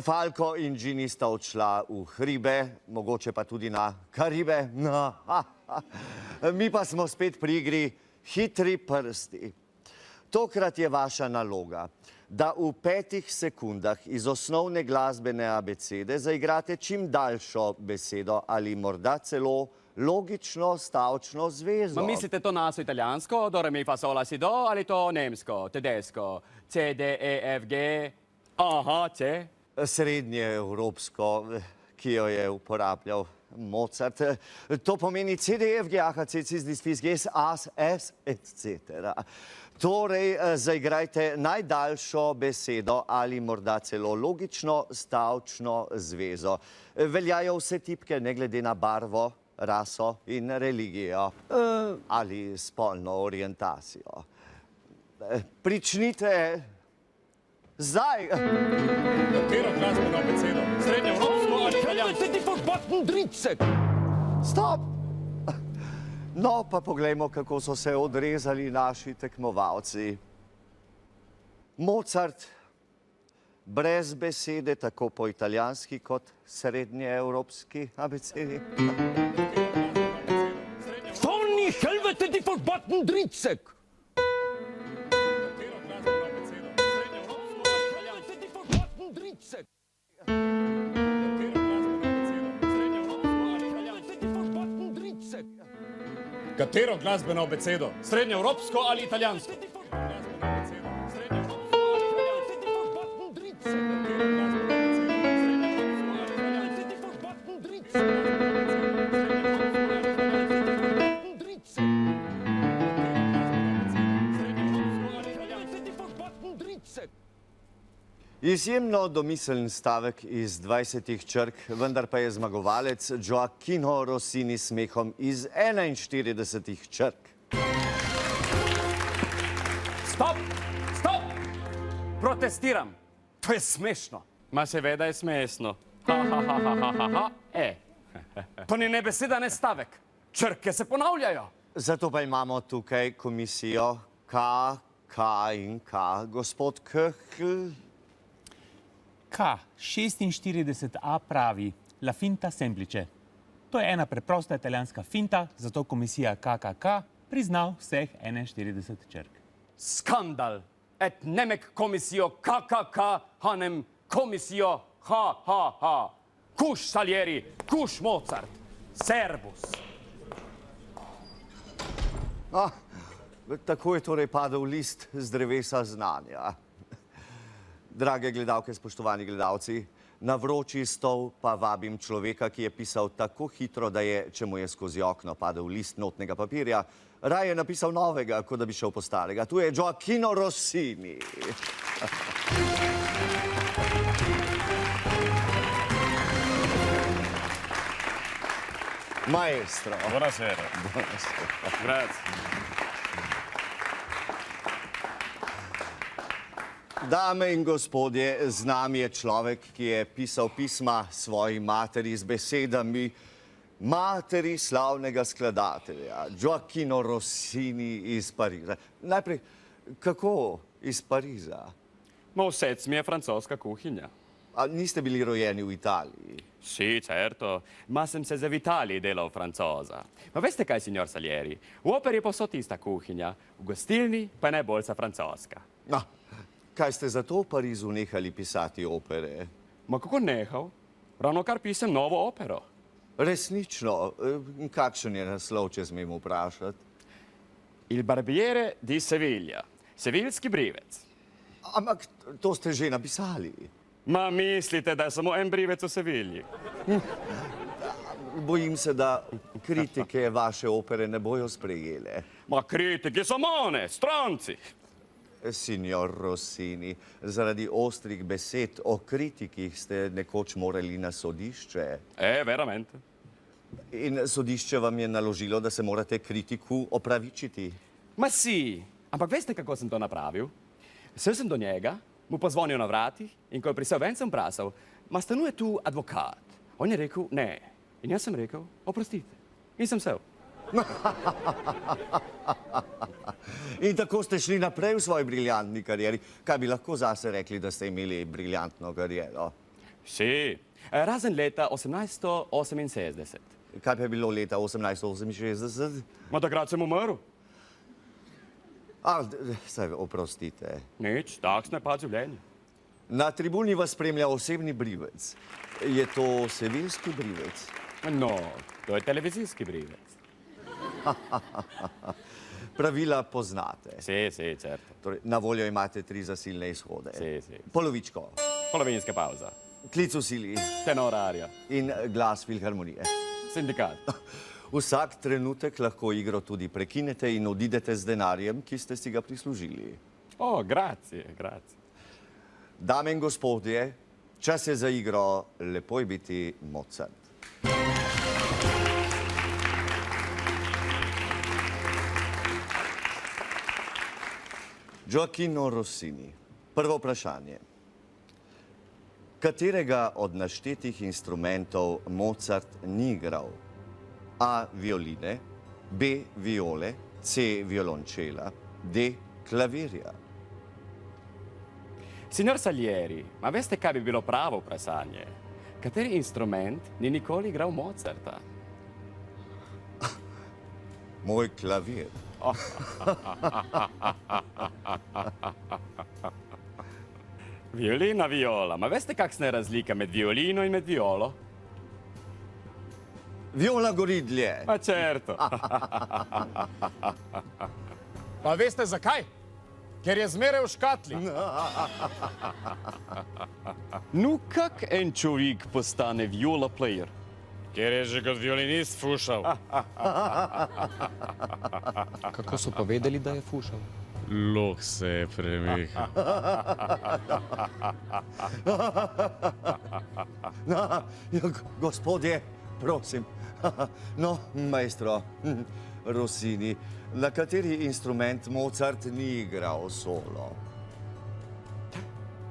Falko in Ginny sta odšla v hribe, mogoče pa tudi na Karibe. Mi pa smo spet pri igri Hitri prsti. Tokrat je vaša naloga, da v 5 sekundah iz osnovne glasbene abecede zaigrate čim daljšo besedo ali morda celo logično stavčno zvezo. Ma mislite to naso italijansko, do re mi fa sol la si do, ali to nemsko, tedesco, C, D, E, F, G, aha, C? Srednjeevropsko, ki jo je uporabljal Mozart. To pomeni C, D, F, G, H, C, C, D, F, G, A, S, etc. Torej, zaigrajte najdaljšo besedo ali morda celo logično stavčno zvezo. Veljajo vse tipke, ne glede na barvo, raso in religijo ali spolno orientacijo. Pričnite zdaj. Katero glasbeno abecedo? Srednjeevropsko ali italijansko? Stop! No, pa poglejmo, kako so se odrezali naši tekmovalci. Mozart brez besede, tako po italijanski kot srednjeevropski abecedi. Fonni helvete di forbatten Dritzek! Katero glasbeno abecedo? Srednjeevropsko ali italijansko? Di forbatten Dritzek! Katero glasbeno abecedo? Srednjeevropsko ali italijansko? Izjemno domiseln stavek iz 20 črk, vendar pa je zmagovalec Gioacchino Rossini s smehom iz 41 črk. Stop! Stop! Protestiram. To je smešno. Ma seveda je smešno. To ni ne beseda, ne stavek. Črke se ponavljajo. Zato pa imamo tukaj komisijo K, K in K. Gospod Köchl. K, 46a pravi La finta semplice. To je ena preprosta italijanska finta, zato komisija KKK prizna vseh 41 črk. Skandal! Et nemek komisijo KKK, hanem komisijo HHH. Kuš Salieri, kuš Mozart. Servus! Tako je torej padel list z drevesa znanja. Drage gledalke, spoštovani gledalci, na vroči stol pa vabim človeka, ki je pisal tako hitro, da je, če mu je skozi okno padel list notnega papirja, raje napisal novega, kot da bi šel po starega. Tu je Gioacchino Rossini. Maestro. Buonasera. Grazie. Dame in gospodje, z nami je človek, ki je pisal pisma svoji materi z besedami materi slavnega skladatelja, Gioacchino Rossini iz Pariza. Najprej, kako iz Pariza? Ma vsec mi je francoska kuhinja. A niste bili rojeni v Italiji? Sì, certo, ma sem se v Italiji delal francoza. Ma veste kaj, signor Salieri? V operi je posod ista kuhinja, v gostilni pa je najboljša francoska. Kaj ste zato v Parizu nehali pisati opere? Ma kako nehal? Ravnokar pisem novo opero. Resnično, kakšen je naslov, če smem vprašati? Il barbiere di Sevilla, seviljski brivec. Ampak to ste že napisali. Ma mislite, da je samo en brivec v Sevilji? Bojim se, da kritike vaše opere ne bojo sprejele. Ma kritiki so mone, stranci. Signor Rossini, zaradi ostrih besed o kritikih ste nekoč morali na sodišče. Veramente. In sodišče vam je naložilo, da se morate kritiku opravičiti. Ma si, ampak veste, kako sem to napravil? Sel sem do njega, mu pozvonil na vratih in ko je prišel ven, sem vprašal, ma stanuje tu advokat? On je rekel, ne. In jaz sem rekel, oprostite. In sem sel. In tako ste šli naprej v svoji briljantni karieri. Kaj bi lahko zase rekli, da ste imeli briljantno kariero? Sì, razen leta 1868. Kaj pa je bilo leta 1868? Ma takrat sem umrl. Saj, oprostite. Nič, takšno je pač življenje. Na tribuni vas spremlja osebni brivec. Je to sevilski brivec? No, to je televizijski brivec. Pravila poznate. Sì, certo. Torej, na voljo imate 3 zasilne izhode. Sì. Polovičko, Polovinska pauza. klic v sili Tenoraria. in glas filharmonije. Sindikat. Vsak trenutek lahko igro tudi prekinete in odidete z denarjem, ki ste si ga prislužili. Oh, grazie. Dame in gospodje, čas je za igro Lepo je biti Mozart. Gioacchino Rossini. Prvo vprašanje. Katerega od naštetih instrumentov Mozart ni igral? A. Violine, B. Viole, C. Violončela, D. Klavirja. Signor Salieri, ma veste kaj bi bilo pravo vprašanje? Kateri instrument ni nikoli igral Mozarta? Moj klavir. Violina, viola. Ma veste kakšna je razlika med violino in med violo? Viola gori dlje. Ma certo. Pa veste zakaj? Ker je zmeraj v škatli. Nu, kak en človek postane viola player? Ker je že kot violinist fušal. Kako so pa vedeli, da je fušal? Loh se je premikal. Gospodje, prosim. No, maestro Rossini, na kateri instrument Mozart ni igral solo?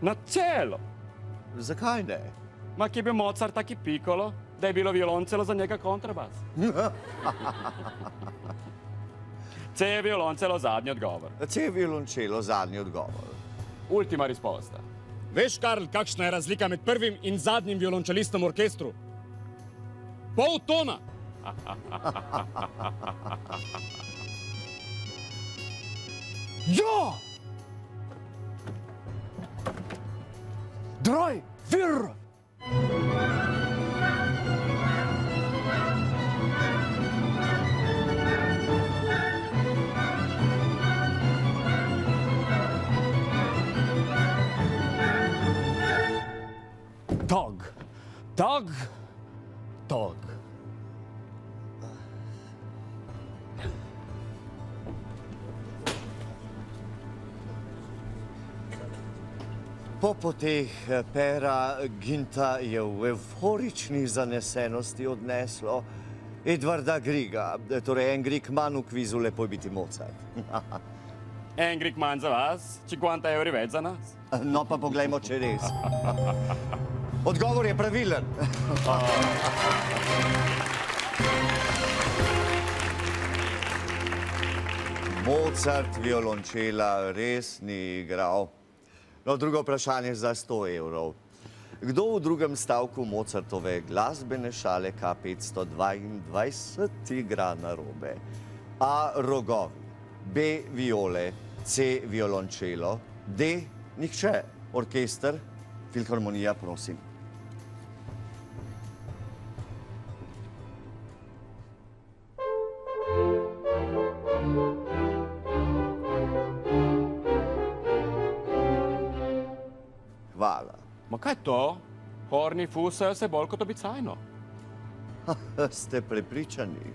Na celo. Zakaj ne? Ma ki bi Mozart taki piccolo, da je bilo violoncelo za njega kontrabas. C je violoncelo zadnji odgovor. C je violončelo zadnji odgovor. Ultima risposta. Veš, Karl, kakšna je razlika med prvim in zadnjim violončelistom v orkestru? Pol tona. Ja! Drei, vier! Tag. Po poteh pera Ginta je v evforični zanesenosti odneslo Edvarda Griga, torej en Grig manj v kvizu Lepo je biti Mozart. En Grig manj za vas, 50 evri več za nas. No pa poglejmo, če res. Odgovor je pravilen. Mozart violončela res ni igral. No, drugo vprašanje za 100 evrov. Kdo v drugem stavku Mozartove glasbene šale K522 igra narobe? A. Rogovi, B. Viole, C. Violončelo, D. Nihče. Orkester, filharmonija, prosim. Hvala. Ma kaj to? Horni fusajo se bolj kot običajno. Ste prepričani?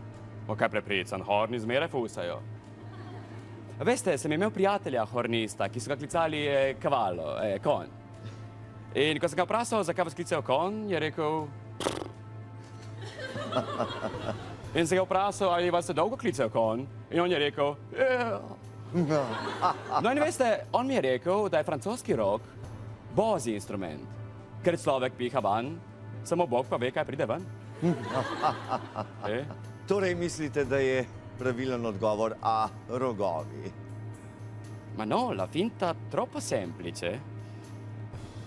Ma kaj prepričan, horni zmeraj fusajo. Veste, sem imel prijatelja hornista, ki so ga klicali Cavallo, konj. In ko sem ga vprašal, zakaj vas klicajo konj, je rekel... In sem ga vprašal, ali vas se dolgo klicajo konj, in on je rekel... No in veste, on mi je rekel, da je francoski rok božji instrument, ker človek piha van, samo Bog pa ve, kaj pride ven. Torej mislite, da je pravilen odgovor A, rogovi. Ma no, la finta troppo semplice.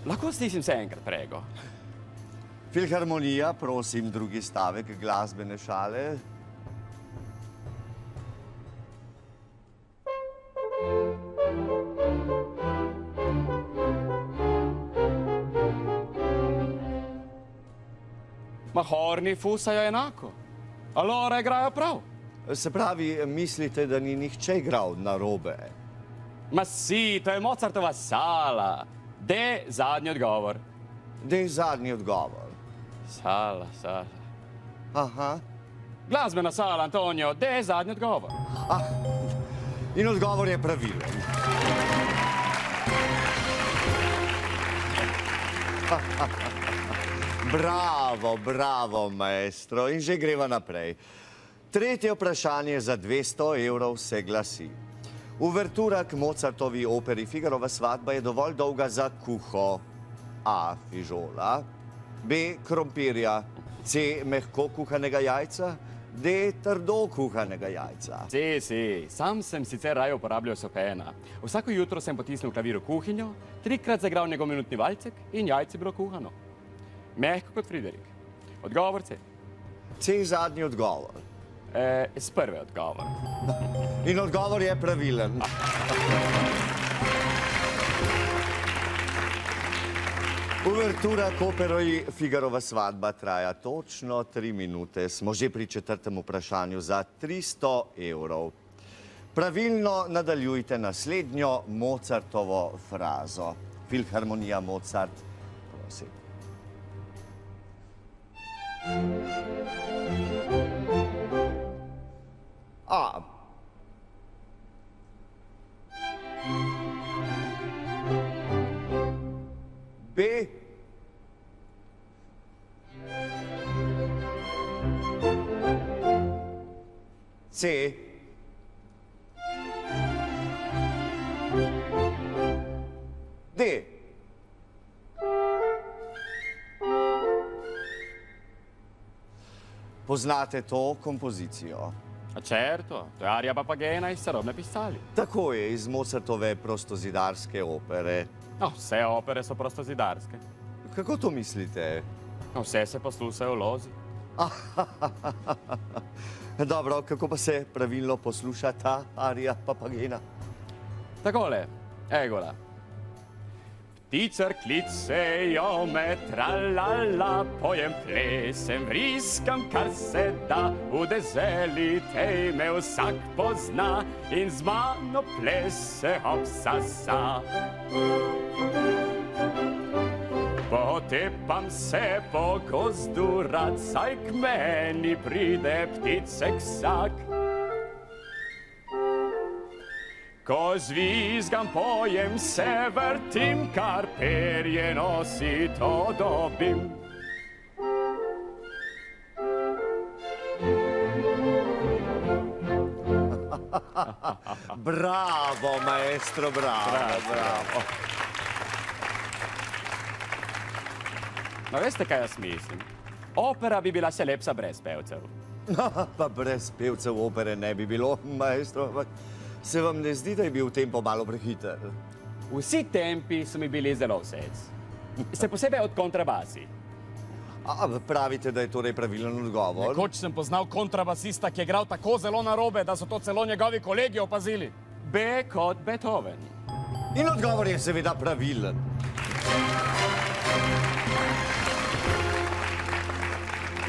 Lahko slišim se enkrat, prego. Filharmonija, prosim, drugi stavek glasbene šale. Ma horni fusajo enako. Allora igrajo prav. Se pravi, mislite, da ni nihče igral narobe? Ma sì, to je Mozartova sala. De zadnji odgovor. Dej zadnji odgovor. Sala. Aha. Glasbena sala, Antonio, de zadnji odgovor. In odgovor je pravilen. Bravo, maestro. In že greva naprej. Tretje vprašanje za 200 evrov se glasi. Uvertura k Mozartovi operi Figarova svadba je dovolj dolga za kuho. A. Fižola. B. Krompirja. C. Mehko kuhanega jajca. D. Trdo kuhanega jajca. Si, sam sem sicer raje uporabljal Chopina. Vsako jutro sem potisnil klavir v kuhinjo, 3-krat zagral njegov minutni valcek in jajce bilo kuhano. Mehko kot Friderik. Odgovor C. C. Zadnji odgovor. Z prve odgovor. In odgovor je pravilen. Uvertura k operi Figarova svadba traja točno 3 minute. Smo že pri četrtem vprašanju za 300 evrov. Pravilno nadaljujte naslednjo Mozartovo frazo. Filharmonija Mozart, prosim. A. B. C. D. Poznate to kompozicijo? A certo, to je arija Papagena iz Čarobne pisali. Tako je, iz Mozartove prostozidarske opere. No, vse opere so prostozidarske. Kako to mislite? No, vse se poslušajo v lozi. Dobro, kako pa se pravilno posluša ta arija Papagena? Takole, egola. Ptičar kličejo me, tralala, pojem plesem, vriskam, kar se da, v deželi tej me vsak pozna in z mano plese obsasa. Potepam se po gozdu rad, saj k meni pride pticek vsak. Ko zvizgam, pojem, se vrtim, kar perje nosi, to dobim. Bravo, maestro, bravo. No, veste, kaj jaz mislim? Opera bi bila še lepša brez pevcev. Pa brez pevcev opere ne bi bilo, maestro, ampak se vam ne zdi, da je bil tempo malo prehiter? Vsi tempi so mi bili zelo všeč. Še posebej od kontrabasi. Pravite, da je torej pravilen odgovor? Nekoč sem poznal kontrabasista, ki je igral tako zelo narobe, da so to celo njegovi kolegi opazili. B kot Beethoven. In odgovor je seveda pravilen.